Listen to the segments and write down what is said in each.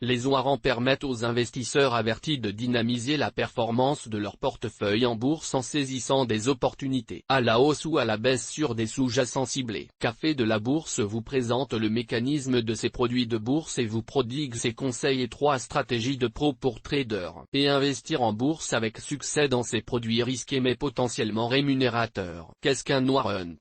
Les warrants permettent aux investisseurs avertis de dynamiser la performance de leur portefeuille en bourse en saisissant des opportunités à la hausse ou à la baisse sur des sous-jacents ciblés. Café de la Bourse vous présente le mécanisme de ces produits de bourse et vous prodigue ses conseils et 3 stratégies de pro pour traders. Et investir en bourse avec succès dans ces produits risqués mais potentiellement rémunérateurs. Qu'est-ce qu'un warrant ?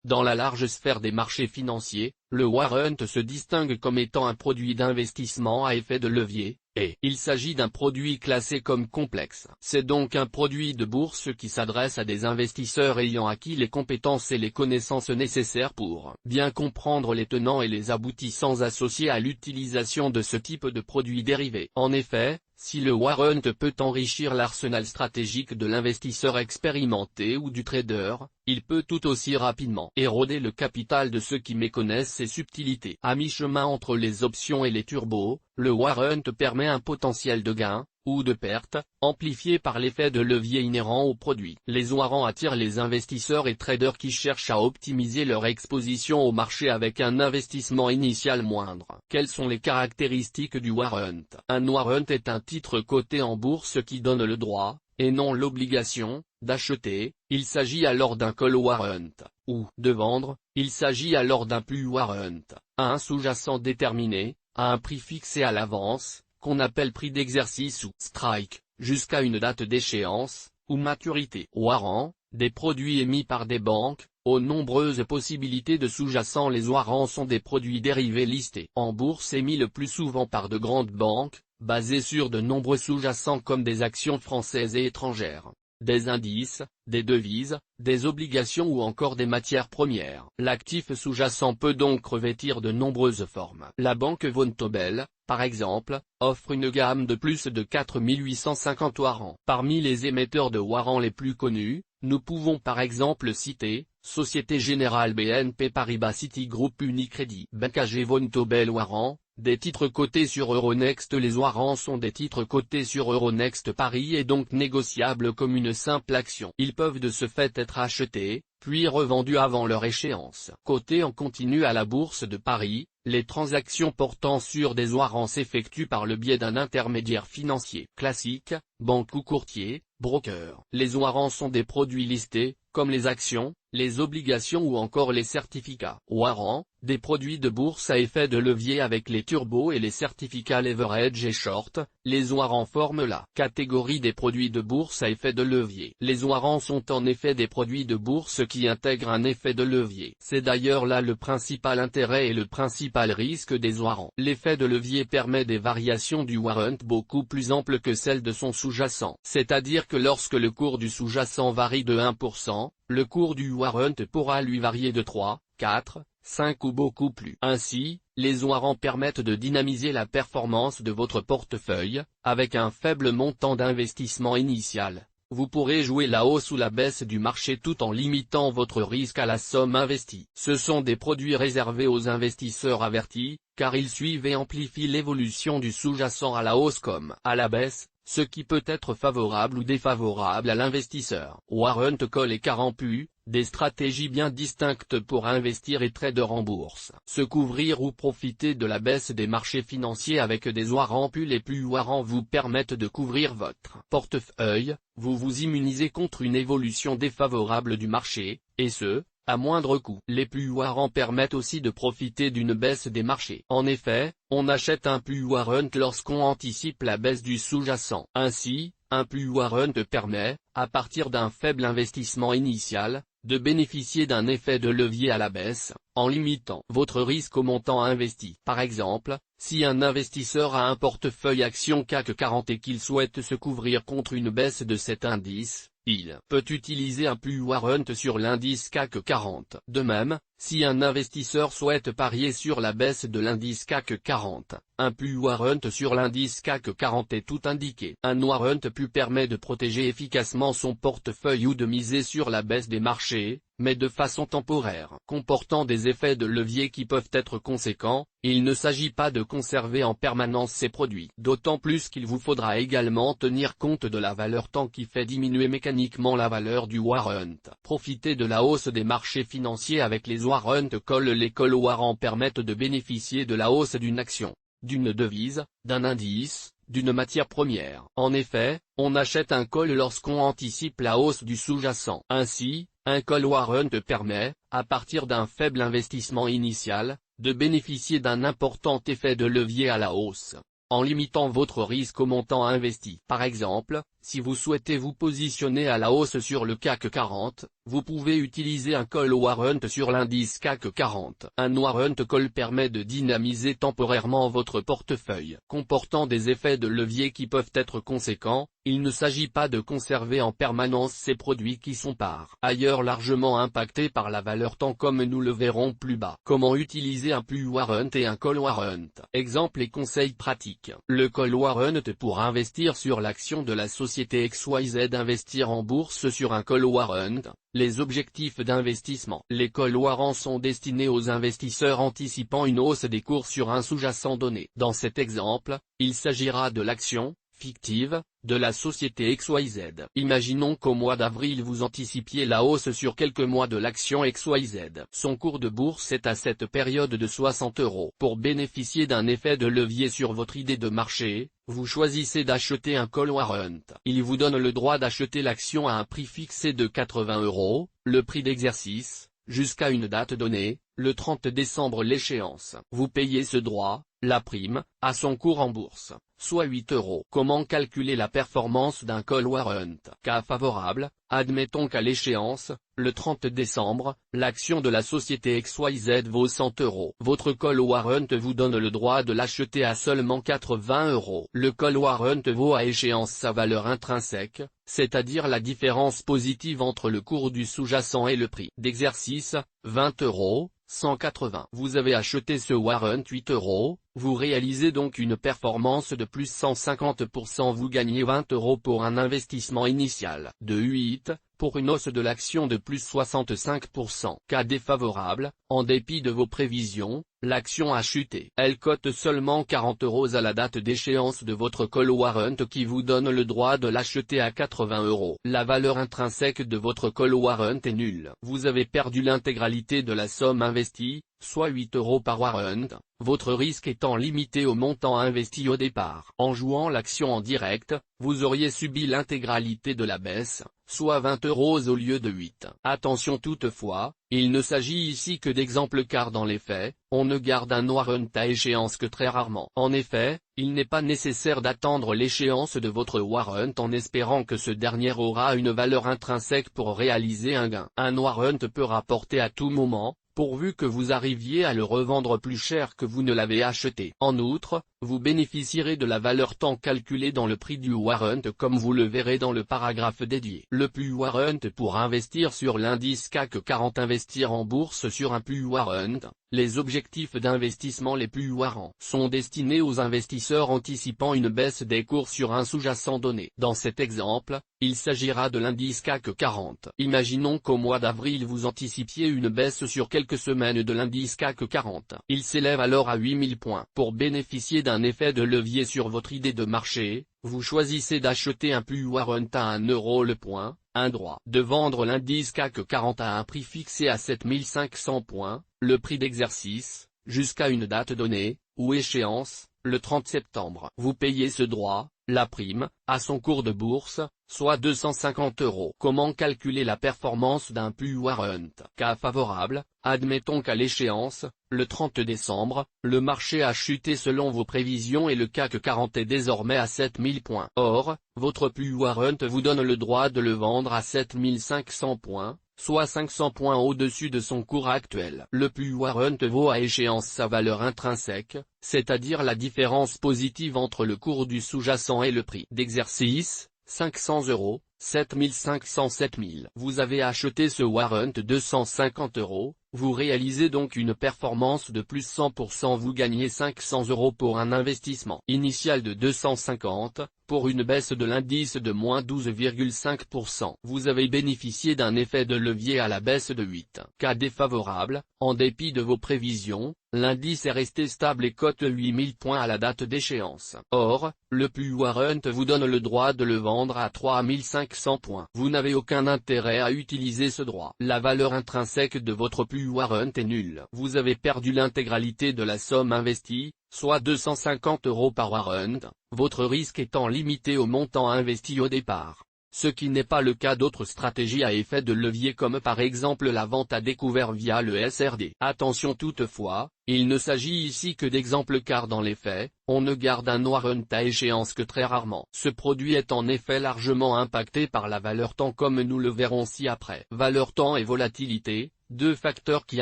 Dans la large sphère des marchés financiers, le warrant se distingue comme étant un produit d'investissement à effet de levier, et il s'agit d'un produit classé comme complexe. C'est donc un produit de bourse qui s'adresse à des investisseurs ayant acquis les compétences et les connaissances nécessaires pour bien comprendre les tenants et les aboutissants associés à l'utilisation de ce type de produits dérivés. En effet, si le warrant peut enrichir l'arsenal stratégique de l'investisseur expérimenté ou du trader, il peut tout aussi rapidement éroder le capital de ceux qui méconnaissent ses subtilités. À mi-chemin entre les options et les turbos, le warrant permet un potentiel de gain, ou de perte, amplifié par l'effet de levier inhérent au produit. Les warrants attirent les investisseurs et traders qui cherchent à optimiser leur exposition au marché avec un investissement initial moindre. Quelles sont les caractéristiques du warrant ? Un warrant est un titre coté en bourse qui donne le droit, et non l'obligation, d'acheter. Il s'agit alors d'un call warrant, ou de vendre. Il s'agit alors d'un put warrant, à un sous-jacent déterminé, à un prix fixé à l'avance, qu'on appelle prix d'exercice ou strike, jusqu'à une date d'échéance, ou maturité. Warrants, des produits émis par des banques, aux nombreuses possibilités de sous-jacents. Les warrants sont des produits dérivés listés en bourse émis le plus souvent par de grandes banques, basés sur de nombreux sous-jacents comme des actions françaises et étrangères, des indices, des devises, des obligations ou encore des matières premières. L'actif sous-jacent peut donc revêtir de nombreuses formes. La banque Vontobel, par exemple, offre une gamme de plus de 4850 warrants. Parmi les émetteurs de warrants les plus connus, nous pouvons par exemple citer Société Générale, BNP Paribas, Citigroup, Unicredit, Banque AG, Vontobel. Warrants, des titres cotés sur Euronext. Les warrants sont des titres cotés sur Euronext Paris et donc négociables comme une simple action. Ils peuvent de ce fait être achetés, puis revendus avant leur échéance. Cotés en continu à la Bourse de Paris, les transactions portant sur des warrants s'effectuent par le biais d'un intermédiaire financier classique, banque ou courtier, broker. Les warrants sont des produits listés, comme les actions, les obligations ou encore les certificats. Warrants, des produits de bourse à effet de levier avec les turbos et les certificats leverage et short. Les warrants forment la catégorie des produits de bourse à effet de levier. Les warrants sont en effet des produits de bourse qui intègrent un effet de levier. C'est d'ailleurs là le principal intérêt et le principal risque des warrants. L'effet de levier permet des variations du warrant beaucoup plus amples que celles de son sous-jacent. C'est-à-dire que lorsque le cours du sous-jacent varie de 1%, le cours du warrant pourra lui varier de 3, 4, 5 ou beaucoup plus. Ainsi, les warrants permettent de dynamiser la performance de votre portefeuille, avec un faible montant d'investissement initial. Vous pourrez jouer la hausse ou la baisse du marché tout en limitant votre risque à la somme investie. Ce sont des produits réservés aux investisseurs avertis, car ils suivent et amplifient l'évolution du sous-jacent à la hausse comme à la baisse, ce qui peut être favorable ou défavorable à l'investisseur. Warrant call et carry put, des stratégies bien distinctes pour investir et trader en bourse. Se couvrir ou profiter de la baisse des marchés financiers avec des warrants put. Les put warrants vous permettent de couvrir votre portefeuille, vous vous immunisez contre une évolution défavorable du marché, et ce, à moindre coût. Les put warrants permettent aussi de profiter d'une baisse des marchés. En effet, on achète un put warrant lorsqu'on anticipe la baisse du sous-jacent. Ainsi, un put warrant permet, à partir d'un faible investissement initial, de bénéficier d'un effet de levier à la baisse, en limitant votre risque au montant investi. Par exemple, si un investisseur a un portefeuille action CAC 40 et qu'il souhaite se couvrir contre une baisse de cet indice, il peut utiliser un put warrant sur l'indice CAC 40. De même, si un investisseur souhaite parier sur la baisse de l'indice CAC 40, un put warrant sur l'indice CAC 40 est tout indiqué. Un warrant put permet de protéger efficacement son portefeuille ou de miser sur la baisse des marchés, mais de façon temporaire. Comportant des effets de levier qui peuvent être conséquents, il ne s'agit pas de conserver en permanence ces produits. D'autant plus qu'il vous faudra également tenir compte de la valeur temps qui fait diminuer mécaniquement la valeur du warrant. Profitez de la hausse des marchés financiers avec les warrant call. Les call warrants permettent de bénéficier de la hausse d'une action, d'une devise, d'un indice, d'une matière première. En effet, on achète un call lorsqu'on anticipe la hausse du sous-jacent. Ainsi, un call warrant permet, à partir d'un faible investissement initial, de bénéficier d'un important effet de levier à la hausse, en limitant votre risque au montant investi. Par exemple, si vous souhaitez vous positionner à la hausse sur le CAC 40, vous pouvez utiliser un call warrant sur l'indice CAC 40. Un warrant call permet de dynamiser temporairement votre portefeuille. Comportant des effets de levier qui peuvent être conséquents, il ne s'agit pas de conserver en permanence ces produits qui sont par ailleurs largement impactés par la valeur temps comme nous le verrons plus bas. Comment utiliser un put warrant et un call warrant? Exemple et conseils pratiques. Le call warrant pour investir sur l'action de la société XYZ. Investir en bourse sur un call warrant. Les objectifs d'investissement. Les call warrants sont destinés aux investisseurs anticipant une hausse des cours sur un sous-jacent donné. Dans cet exemple, il s'agira de l'action fictive de la société XYZ. Imaginons qu'au mois d'avril vous anticipiez la hausse sur quelques mois de l'action XYZ. Son cours de bourse est à cette période de 60 €. Pour bénéficier d'un effet de levier sur votre idée de marché, vous choisissez d'acheter un call warrant. Il vous donne le droit d'acheter l'action à un prix fixé de 80 €, le prix d'exercice, jusqu'à une date donnée, le 30 décembre l'échéance. Vous payez ce droit, la prime, à son cours en bourse, soit 8 €. Comment calculer la performance d'un call warrant? Cas favorable, admettons qu'à l'échéance, le 30 décembre, l'action de la société XYZ vaut 100 €. Votre call warrant vous donne le droit de l'acheter à seulement 80 €. Le call warrant vaut à échéance sa valeur intrinsèque, c'est-à-dire la différence positive entre le cours du sous-jacent et le prix d'exercice, 20 €. 180. Vous avez acheté ce warrant 8 €, vous réalisez donc une performance de plus 150%. Vous gagnez 20 € pour un investissement initial de 8, pour une hausse de l'action de plus 65%. Cas défavorable, en dépit de vos prévisions, l'action a chuté. Elle cote seulement 40 € à la date d'échéance de votre call warrant qui vous donne le droit de l'acheter à 80 €. La valeur intrinsèque de votre call warrant est nulle. Vous avez perdu l'intégralité de la somme investie, soit 8 € par warrant, votre risque étant limité au montant investi au départ. En jouant l'action en direct, vous auriez subi l'intégralité de la baisse, soit 20 € au lieu de 8. Attention toutefois, il ne s'agit ici que d'exemples car dans les faits, on ne garde un warrant à échéance que très rarement. En effet, il n'est pas nécessaire d'attendre l'échéance de votre warrant en espérant que ce dernier aura une valeur intrinsèque pour réaliser un gain. Un warrant peut rapporter à tout moment, pourvu que vous arriviez à le revendre plus cher que vous ne l'avez acheté. En outre, vous bénéficierez de la valeur temps calculée dans le prix du warrant comme vous le verrez dans le paragraphe dédié. Le put warrant pour investir sur l'indice CAC 40. Investir en bourse sur un put warrant. Les objectifs d'investissement. Les put warrants sont destinés aux investisseurs anticipant une baisse des cours sur un sous-jacent donné. Dans cet exemple, il s'agira de l'indice CAC 40. Imaginons qu'au mois d'avril vous anticipiez une baisse sur quelques semaines de l'indice CAC 40. Il s'élève alors à 8000 points. Pour bénéficier d'un effet de levier sur votre idée de marché, vous choisissez d'acheter un put warrant à 1 € le point, un droit de vendre l'indice CAC 40 à un prix fixé à 7500 points, le prix d'exercice, jusqu'à une date donnée, ou échéance, le 30 septembre. Vous payez ce droit, la prime, à son cours de bourse, soit 250 €. Comment calculer la performance d'un put warrant? Cas favorable, admettons qu'à l'échéance, le 30 décembre, le marché a chuté selon vos prévisions et le CAC 40 est désormais à 7000 points. Or, votre put warrant vous donne le droit de le vendre à 7500 points, soit 500 points au-dessus de son cours actuel. Le put warrant vaut à échéance sa valeur intrinsèque, c'est-à-dire la différence positive entre le cours du sous-jacent et le prix d'exercice, 500 €, 7500 7000. Vous avez acheté ce warrant 250 €, vous réalisez donc une performance de plus 100%. Vous gagnez 500 € pour un investissement initial de 250, pour une baisse de l'indice de moins 12,5%. Vous avez bénéficié d'un effet de levier à la baisse de 8. Cas défavorable, en dépit de vos prévisions, l'indice est resté stable et cote 8000 points à la date d'échéance. Or, le PU Warrant vous donne le droit de le vendre à 3500 points. Vous n'avez aucun intérêt à utiliser ce droit. La valeur intrinsèque de votre PU Warrant est nulle. Vous avez perdu l'intégralité de la somme investie, soit 250 € par warrant, votre risque étant limité au montant investi au départ. Ce qui n'est pas le cas d'autres stratégies à effet de levier comme par exemple la vente à découvert via le SRD. Attention toutefois, il ne s'agit ici que d'exemples car dans les faits, on ne garde un warrant à échéance que très rarement. Ce produit est en effet largement impacté par la valeur temps comme nous le verrons ci-après. Valeur temps et volatilité, deux facteurs qui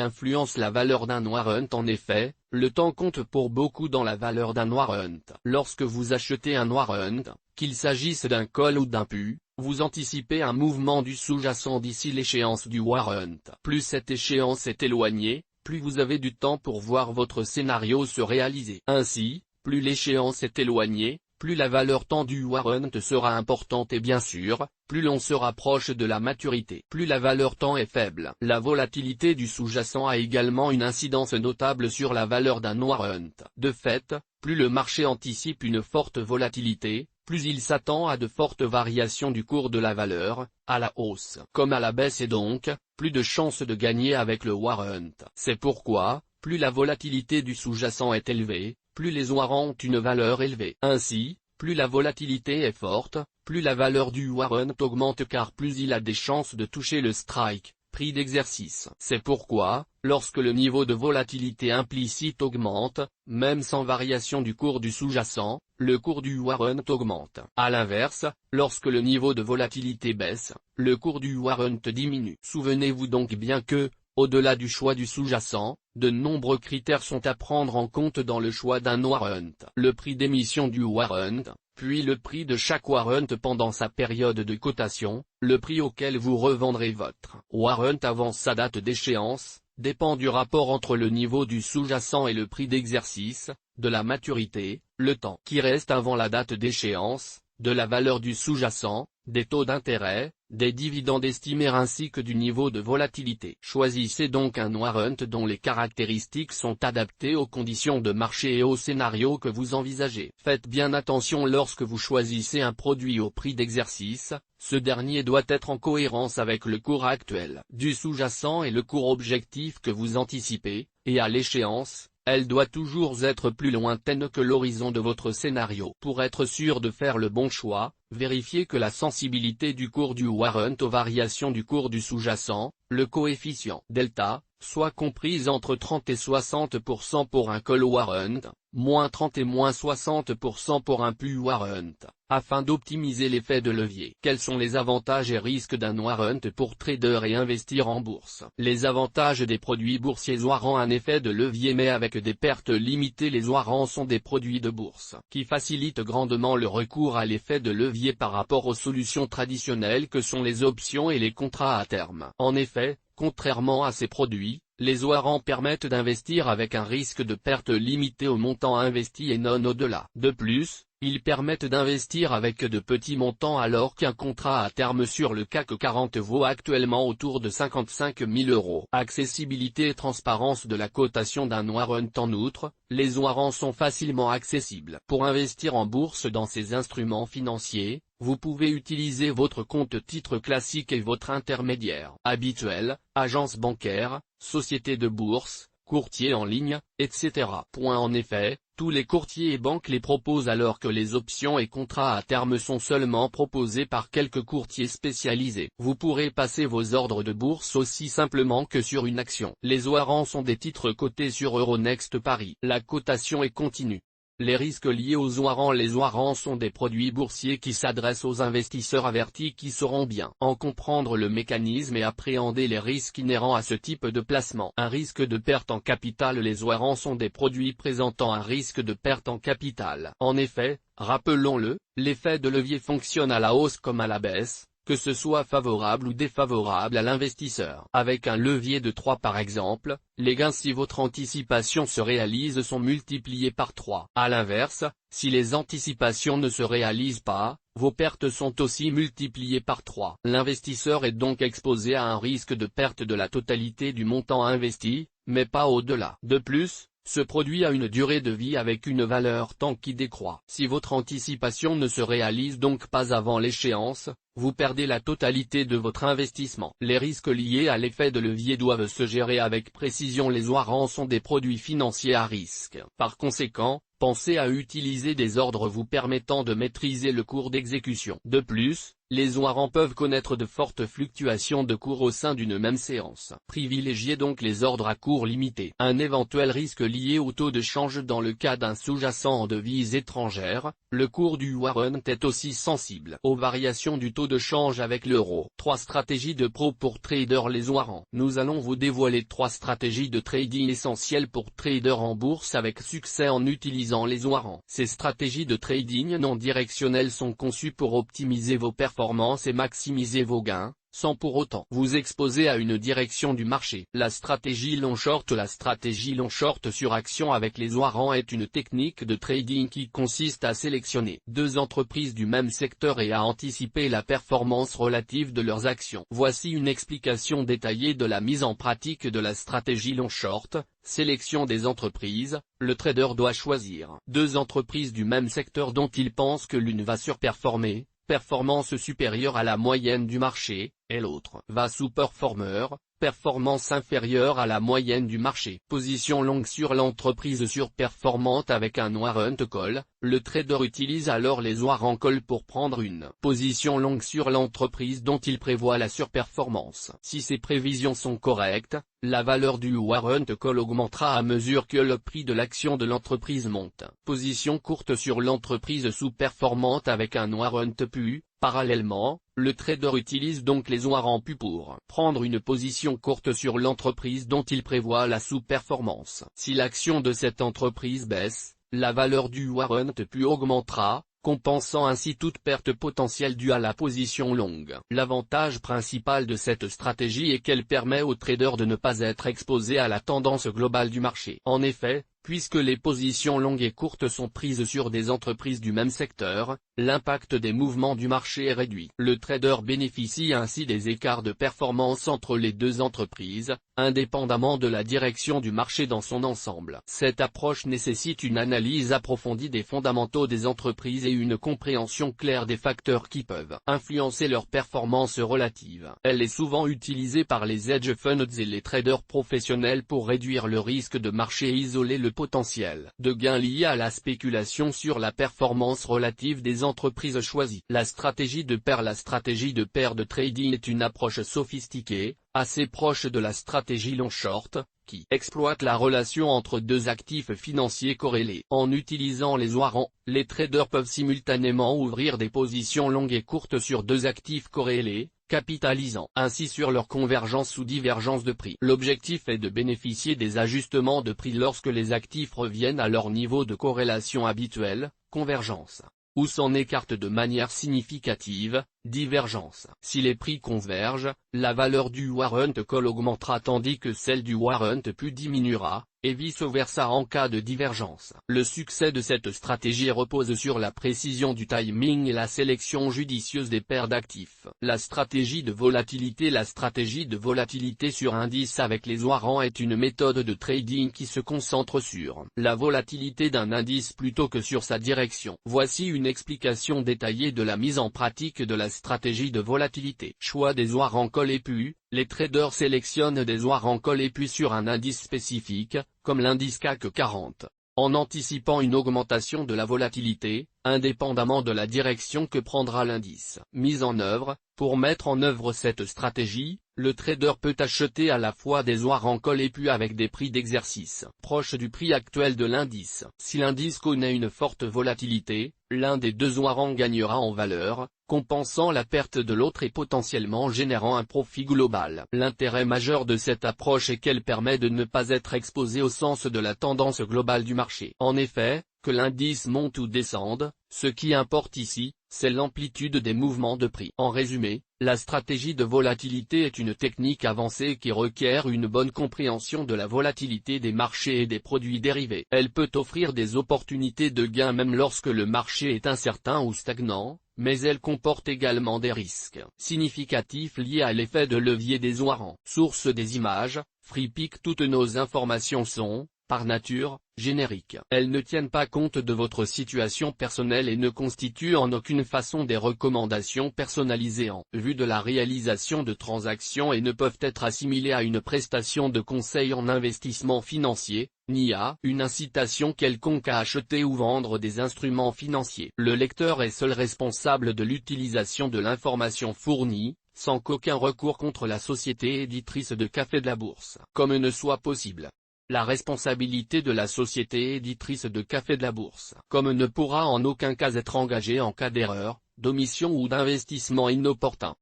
influencent la valeur d'un warrant. En effet, le temps compte pour beaucoup dans la valeur d'un warrant. Lorsque vous achetez un warrant, qu'il s'agisse d'un call ou d'un PU, vous anticipez un mouvement du sous-jacent d'ici l'échéance du warrant. Plus cette échéance est éloignée, plus vous avez du temps pour voir votre scénario se réaliser. Ainsi, plus l'échéance est éloignée, plus la valeur temps du warrant sera importante et bien sûr, plus l'on se rapproche de la maturité. Plus la valeur temps est faible. La volatilité du sous-jacent a également une incidence notable sur la valeur d'un warrant. De fait, plus le marché anticipe une forte volatilité, plus il s'attend à de fortes variations du cours de la valeur, à la hausse comme à la baisse et donc, plus de chances de gagner avec le warrant. C'est pourquoi, plus la volatilité du sous-jacent est élevée, plus les warrants ont une valeur élevée. Ainsi, plus la volatilité est forte, plus la valeur du warrant augmente car plus il a des chances de toucher le strike, prix d'exercice. C'est pourquoi, lorsque le niveau de volatilité implicite augmente, même sans variation du cours du sous-jacent, le cours du warrant augmente. À l'inverse, lorsque le niveau de volatilité baisse, le cours du warrant diminue. Souvenez-vous donc bien que, au-delà du choix du sous-jacent, de nombreux critères sont à prendre en compte dans le choix d'un warrant. Le prix d'émission du warrant, puis le prix de chaque warrant pendant sa période de cotation, le prix auquel vous revendrez votre warrant avant sa date d'échéance, dépend du rapport entre le niveau du sous-jacent et le prix d'exercice, de la maturité, le temps qui reste avant la date d'échéance, de la valeur du sous-jacent, des taux d'intérêt, des dividendes estimés ainsi que du niveau de volatilité. Choisissez donc un warrant dont les caractéristiques sont adaptées aux conditions de marché et au scénario que vous envisagez. Faites bien attention lorsque vous choisissez un produit au prix d'exercice, ce dernier doit être en cohérence avec le cours actuel du sous-jacent et le cours objectif que vous anticipez, et à l'échéance, elle doit toujours être plus lointaine que l'horizon de votre scénario. Pour être sûr de faire le bon choix, vérifiez que la sensibilité du cours du warrant aux variations du cours du sous-jacent, le coefficient delta, soit comprise entre 30 et 60% pour un call warrant, moins 30 et moins 60% pour un PU warrant, afin d'optimiser l'effet de levier. Quels sont les avantages et risques d'un warrant pour trader et investir en bourse? Les avantages des produits boursiers warrants. Un effet de levier mais avec des pertes limitées. Les warrants sont des produits de bourse qui facilitent grandement le recours à l'effet de levier par rapport aux solutions traditionnelles que sont les options et les contrats à terme. En effet, contrairement à ces produits, les warrants permettent d'investir avec un risque de perte limité au montant investi et non au-delà. De plus, ils permettent d'investir avec de petits montants alors qu'un contrat à terme sur le CAC 40 vaut actuellement autour de 55 000 €. Accessibilité et transparence de la cotation d'un warrant. En outre, les warrants sont facilement accessibles. Pour investir en bourse dans ces instruments financiers, vous pouvez utiliser votre compte titre classique et votre intermédiaire habituel, agence bancaire, société de bourse, courtier en ligne, etc. En effet, tous les courtiers et banques les proposent alors que les options et contrats à terme sont seulement proposés par quelques courtiers spécialisés. Vous pourrez passer vos ordres de bourse aussi simplement que sur une action. Les warrants sont des titres cotés sur Euronext Paris. La cotation est continue. Les risques liés aux warrants. Les warrants sont des produits boursiers qui s'adressent aux investisseurs avertis qui sauront bien en comprendre le mécanisme et appréhender les risques inhérents à ce type de placement. Un risque de perte en capital. Les warrants sont des produits présentant un risque de perte en capital. En effet, rappelons-le, l'effet de levier fonctionne à la hausse comme à la baisse, que ce soit favorable ou défavorable à l'investisseur. Avec un levier de 3 par exemple, les gains si votre anticipation se réalise sont multipliés par 3. À l'inverse, si les anticipations ne se réalisent pas, vos pertes sont aussi multipliées par 3. L'investisseur est donc exposé à un risque de perte de la totalité du montant investi, mais pas au-delà. De plus, Ce produit a une durée de vie avec une valeur temps qui décroît. Si votre anticipation ne se réalise donc pas avant l'échéance, vous perdez la totalité de votre investissement. Les risques liés à l'effet de levier doivent se gérer avec précision. Les warrants sont des produits financiers à risque. Par conséquent, pensez à utiliser des ordres vous permettant de maîtriser le cours d'exécution. De plus, les warrants peuvent connaître de fortes fluctuations de cours au sein d'une même séance. Privilégiez donc les ordres à cours limité. Un éventuel risque lié au taux de change dans le cas d'un sous-jacent en devises étrangères, le cours du warrant est aussi sensible aux variations du taux de change avec l'euro. 3 stratégies de pro pour traders. Les warrants. Nous allons vous dévoiler 3 stratégies de trading essentielles pour traders en bourse avec succès en utilisant les warrants. Ces stratégies de trading non directionnelles sont conçues pour optimiser vos performances et maximiser vos gains, sans pour autant vous exposer à une direction du marché. La stratégie long-short. La stratégie long-short sur action avec les warrants est une technique de trading qui consiste à sélectionner 2 entreprises du même secteur et à anticiper la performance relative de leurs actions. Voici une explication détaillée de la mise en pratique de la stratégie long-short. Sélection des entreprises. Le trader doit choisir 2 entreprises du même secteur dont il pense que l'une va surperformer, performance supérieure à la moyenne du marché, et l'autre va sous-performer, performance inférieure à la moyenne du marché. Position longue sur l'entreprise surperformante avec un warrant call. Le trader utilise alors les warrant call pour prendre une position longue sur l'entreprise dont il prévoit la surperformance. Si ces prévisions sont correctes, la valeur du warrant call augmentera à mesure que le prix de l'action de l'entreprise monte. Position courte sur l'entreprise sous-performante avec un warrant PU. Parallèlement, le trader utilise donc les warrants PU pour prendre une position courte sur l'entreprise dont il prévoit la sous-performance. Si l'action de cette entreprise baisse, la valeur du warrant PU augmentera, compensant ainsi toute perte potentielle due à la position longue. L'avantage principal de cette stratégie est qu'elle permet aux traders de ne pas être exposés à la tendance globale du marché. En effet, puisque les positions longues et courtes sont prises sur des entreprises du même secteur, l'impact des mouvements du marché est réduit. Le trader bénéficie ainsi des écarts de performance entre les 2 entreprises, indépendamment de la direction du marché dans son ensemble. Cette approche nécessite une analyse approfondie des fondamentaux des entreprises et une compréhension claire des facteurs qui peuvent influencer leur performance relative. Elle est souvent utilisée par les hedge funds et les traders professionnels pour réduire le risque de marché et isoler le potentiel de gains liés à la spéculation sur la performance relative des entreprises choisies. La stratégie de paire. La stratégie de paire de trading est une approche sophistiquée, assez proche de la stratégie long-short, qui exploite la relation entre 2 actifs financiers corrélés. En utilisant les warrants, les traders peuvent simultanément ouvrir des positions longues et courtes sur 2 actifs corrélés, capitalisant ainsi sur leur convergence ou divergence de prix. L'objectif est de bénéficier des ajustements de prix lorsque les actifs reviennent à leur niveau de corrélation habituel, convergence, ou s'en écartent de manière significative, divergence. Si les prix convergent, la valeur du warrant call augmentera tandis que celle du warrant PU diminuera, et vice-versa en cas de divergence. Le succès de cette stratégie repose sur la précision du timing et la sélection judicieuse des paires d'actifs. La stratégie de volatilité. La stratégie de volatilité sur indice avec les warrants est une méthode de trading qui se concentre sur la volatilité d'un indice plutôt que sur sa direction. Voici une explication détaillée de la mise en pratique de la stratégie de volatilité. Choix des warrant call et PU. Les traders sélectionnent des warrant call et PU sur un indice spécifique, comme l'indice CAC 40, en anticipant une augmentation de la volatilité, indépendamment de la direction que prendra l'indice. Mise en œuvre. Pour mettre en œuvre cette stratégie, le trader peut acheter à la fois des warrant call et PU avec des prix d'exercice proches du prix actuel de l'indice. Si l'indice connaît une forte volatilité, l'un des 2 warrants gagnera en valeur, compensant la perte de l'autre et potentiellement générant un profit global. L'intérêt majeur de cette approche est qu'elle permet de ne pas être exposé au sens de la tendance globale du marché. En effet, que l'indice monte ou descende, ce qui importe ici, c'est l'amplitude des mouvements de prix. En résumé, la stratégie de volatilité est une technique avancée qui requiert une bonne compréhension de la volatilité des marchés et des produits dérivés. Elle peut offrir des opportunités de gain même lorsque le marché est incertain ou stagnant, mais elle comporte également des risques significatifs liés à l'effet de levier des warrants. Source des images, FreePic. Toutes nos informations sont par nature, génériques. Elles ne tiennent pas compte de votre situation personnelle et ne constituent en aucune façon des recommandations personnalisées en vue de la réalisation de transactions et ne peuvent être assimilées à une prestation de conseil en investissement financier, ni à une incitation quelconque à acheter ou vendre des instruments financiers. Le lecteur est seul responsable de l'utilisation de l'information fournie, sans qu'aucun recours contre la société éditrice de Café de la Bourse, comme ne soit possible. La responsabilité de la société éditrice de Café de la Bourse, comme ne pourra en aucun cas être engagée en cas d'erreur, d'omission ou d'investissement inopportun.